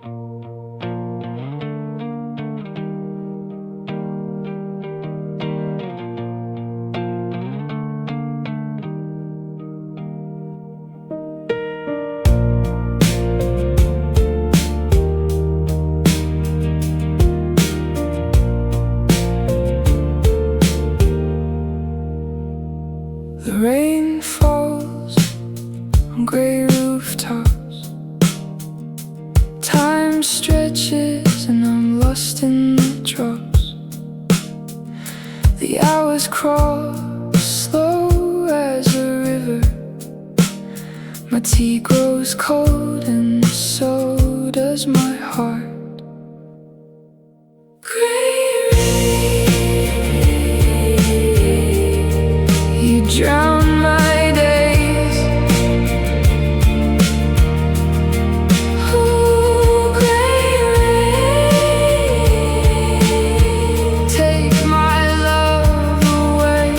The rain falls on grey rooftops. Time stretches and I'm lost in the drops. The hours cross slow as a river. My tea grows cold and so does my heart. Drown my days. Ooh, grey rain, take my love away.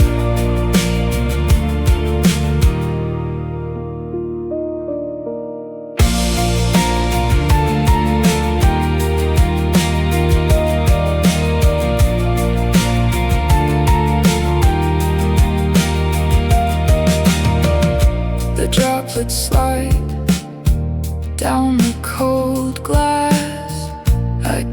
The droplets slide down the cold glass. I